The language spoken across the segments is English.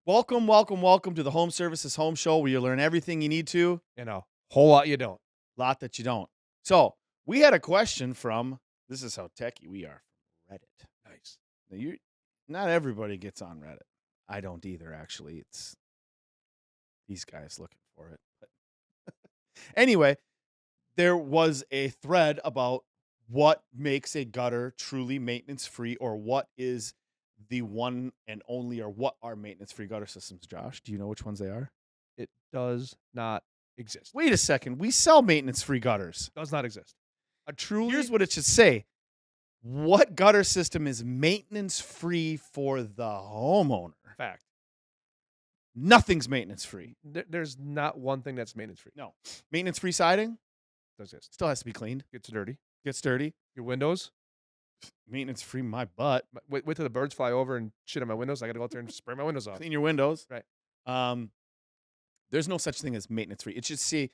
Welcome, welcome, welcome to the Home Services Home Show where you learn everything you need to, And a whole lot you don't. lot that you don't. So, we had a question from this is how techie we are from Reddit. Nice. Now, not everybody gets on Reddit. I don't either, actually. It's these guys looking for it. But anyway, there was a thread about what makes a gutter truly maintenance free, or what is the one and only, or what are maintenance free gutter systems, Josh? Do you know which ones they are? It does not exist. Wait a second. We sell maintenance free gutters. Does not exist. A truly Here's what it should say. What gutter system is maintenance free for the homeowner? fact. Nothing's maintenance free. There's not one thing that's maintenance free. No. Maintenance free siding Does exist. still has to be cleaned. Gets dirty. Gets dirty. Your windows. Maintenance free my butt. Wait till the birds fly over and shit on my windows. I got to go out there and spray my windows off. Clean your windows. Right. There's no such thing as maintenance free. It should say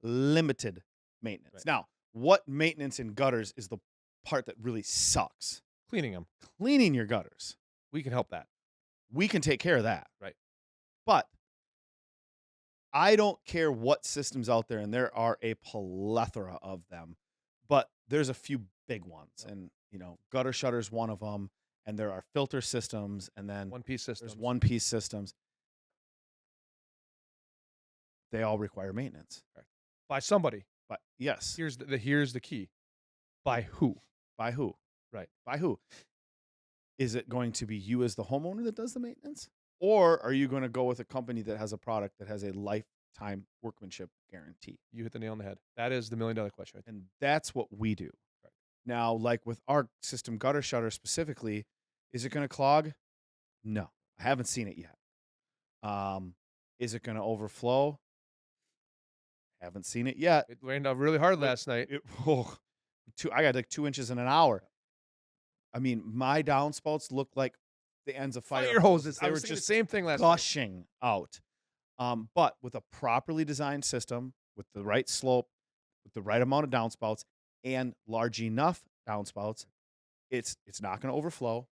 limited maintenance. Right. Now, what maintenance in gutters is the part that really sucks? Cleaning them. Cleaning your gutters. We can help that. We can take care of that. Right. But I don't care what systems out there, and there are a plethora of them, but there's a few big ones. Yep. And, gutter shutter's one of them, and there are filter systems, and then One-piece systems. there's one-piece systems. They all require maintenance. By somebody. But yes, Here's the key. By who? by who? Right. By who? Is it going to be you as the homeowner that does the maintenance? Or are you going to go with a company that has a product that has a lifetime workmanship guarantee? You hit the nail on the head. That is the $1,000,000 question. And that's what we do. Right. Now, like with our system gutter shutter specifically, is it going to clog? No. I haven't seen it yet. Is it going to overflow? Haven't seen it yet. It rained out really hard last night. I got like 2 inches in an hour. I mean, my downspouts look like the ends of Fire hoses. They I were was thinking the just same thing last night. gushing out. But with a properly designed system, with the right slope, with the right amount of downspouts, and large enough downspouts, it's not going to overflow.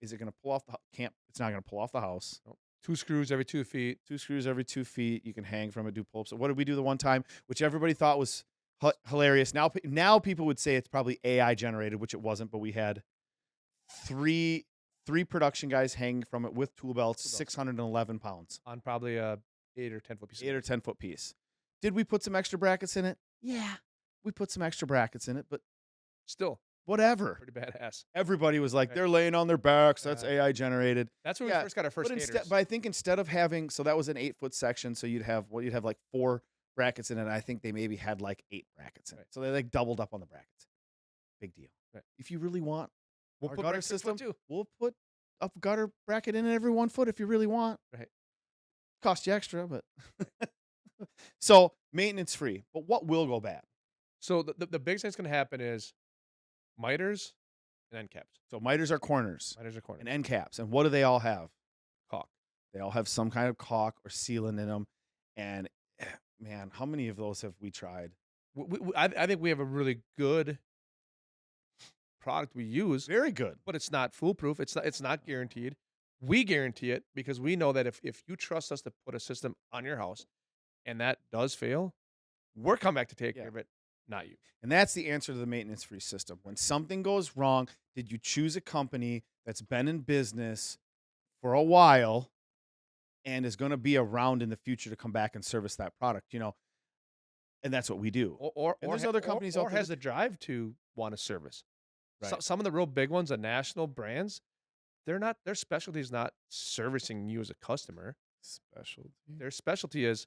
Is it going to pull off the camp? It's not going to pull off the house. Nope. 2 screws every 2 feet. 2 screws every 2 feet. You can hang from it, do pull-ups. So what did we do the one time, which everybody thought was hilarious? Now people would say it's probably AI generated, which it wasn't, but we had three production guys hanging from it with tool belts, 611 pounds. On probably a 8 or 10 foot piece. 8 or 10 foot piece. Did we put some extra brackets in it? Yeah, we put some extra brackets in it, but Still whatever. pretty badass. Everybody was like, Right. they're laying on their backs. That's Yeah. AI generated. That's when Yeah, we first got our first haters. But I think instead of having, so that was an 8-foot section, so you'd have like 4 brackets in it. I think they maybe had like 8 brackets in it, Right. so they like doubled up on the brackets. Big deal. Right. If you really want We'll our put gutter brackets in foot system, too. we'll put a gutter bracket in every 1 foot if you really want. Right. Cost you extra, but so maintenance free. But what will go bad? So the biggest thing that's going to happen is miters and end caps. So miters are corners Miters are corners. and end caps, and what do they all have? Caulk. They all have some kind of caulk or sealant in them. And man, how many of those have we tried? I think we have a really good product we use, Very good. but it's not foolproof. It's not guaranteed. We guarantee it because we know that if you trust us to put a system on your house and that does fail, we're coming back to take care of it, not you. And that's the answer to the maintenance free system. When something goes wrong, did you choose a company that's been in business for a while and is going to be around in the future to come back and service that product? And that's what we do. Or And there's ha- other companies out or there has a drive to want to service. Right. Some of the real big ones, the national brands, their specialty is not servicing you as a customer. Specialty. Their specialty is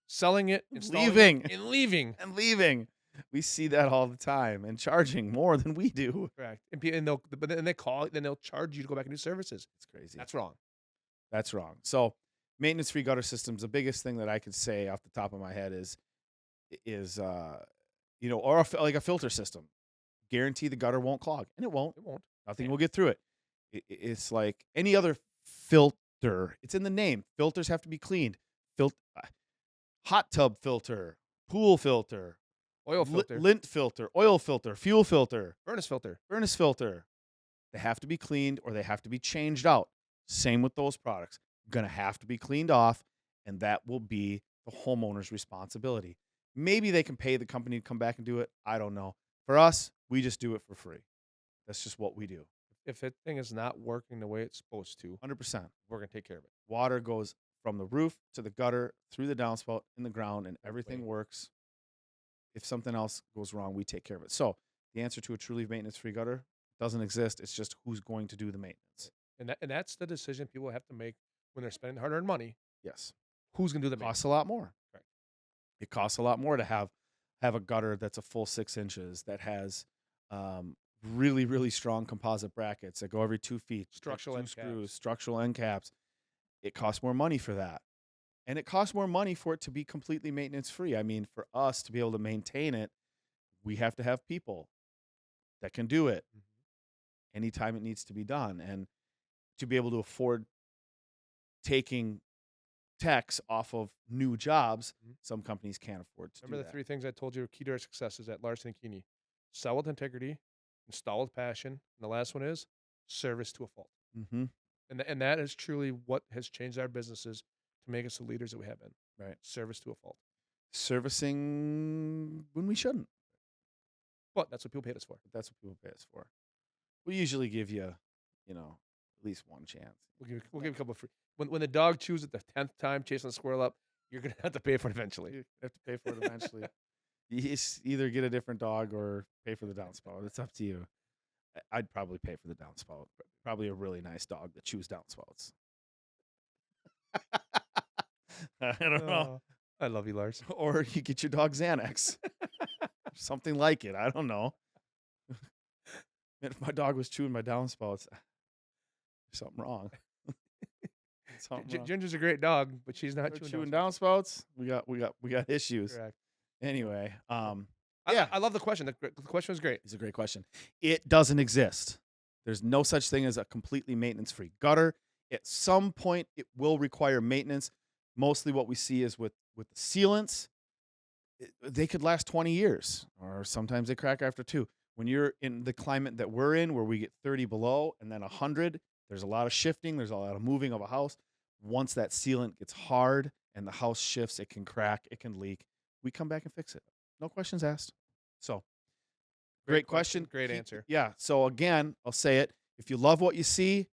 selling it, installing it, Leaving. and leaving. And leaving. We see that all the time, and charging more than we do. Correct. And then they'll charge you to go back and do services. It's crazy. That's wrong. That's wrong. So, maintenance free gutter systems. The biggest thing that I could say off the top of my head is like a filter system. Guarantee the gutter won't clog, and it won't. It won't. Nothing will get through it. It's like any other filter. It's in the name. Filters have to be cleaned. Hot tub filter, pool filter, Oil filter, lint filter, oil filter, fuel filter, furnace filter. furnace filter. They have to be cleaned or they have to be changed out. Same with those products. going to have to be cleaned off, and that will be the homeowner's responsibility. Maybe they can pay the company to come back and do it. I don't know. For us, we just do it for free. That's just what we do. If that thing is not working the way it's supposed to, 100%. we're gonna take care of it Water goes from the roof to the gutter, through the downspout, in the ground, and right everything away. works. If something else goes wrong, we take care of it. So the answer to a truly maintenance-free gutter doesn't exist. It's just who's going to do the maintenance. And that's the decision people have to make when they're spending hard-earned money. Yes. Who's gonna do the Costs maintenance? a lot more. Right. It costs a lot more to have a gutter that's a full 6 inches that has really really strong composite brackets that go every 2 feet, like Structural two end screws, caps. structural end caps. It costs more money for that, and it costs more money for it to be completely maintenance free. I mean, for us to be able to maintain it, we have to have people that can do it Mhm. anytime it needs to be done, and to be able to afford taking techs off of new jobs, Mhm. some companies can't afford to Remember do the that. 3 things I told you are key to our success is at Larson& and Keeney? Sell with integrity, install with passion, and the last one is service to a fault. Hmm. And that is truly what has changed our businesses to make us the leaders that we have been. Right. Service to a fault. Servicing when we shouldn't. But that's what people paid us for. But that's what people pay us for. We usually give you, at least one chance. We'll give you a couple of free when the dog chews it the 10th time chasing the squirrel up, you're gonna have to pay for it eventually. You have to pay for it eventually. Either get a different dog or pay for the downspout. It's up to you. I'd probably pay for the downspout. Probably a really nice dog that chews downspouts. I don't know. Oh, I love you, Lars. Or you get your dog Xanax. Something like it. I don't know. And if my dog was chewing my downspouts, there's something wrong. Something wrong. Ginger's a great dog, but she's not We're chewing chewing down. downspouts. We got issues. Correct. Anyway, I yeah, I love the question. The question was great. it's a great question. It doesn't exist. There's no such thing as a completely maintenance-free gutter. At some point, it will require maintenance. Mostly, what we see is with the sealants, they could last 20 years, or sometimes they crack after two. When you're in the climate that we're in, where we get 30 below and then 100, there's a lot of shifting. There's a lot of moving of a house. Once that sealant gets hard and the house shifts, it can crack, it can leak. We come back and fix it. No questions asked. So, great question. Great answer. Yeah. So again, I'll say it. If you love what you see,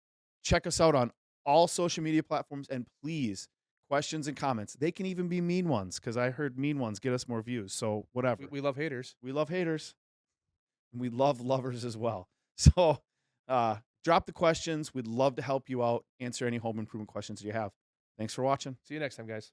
check us out on all social media platforms, and please, questions and comments. They can even be mean ones, because I heard mean ones get us more views. So whatever. We love haters. We love haters. And we love lovers as well. So drop the questions. We'd love to help you out, answer any home improvement questions that you have. Thanks for watching. See you next time, guys.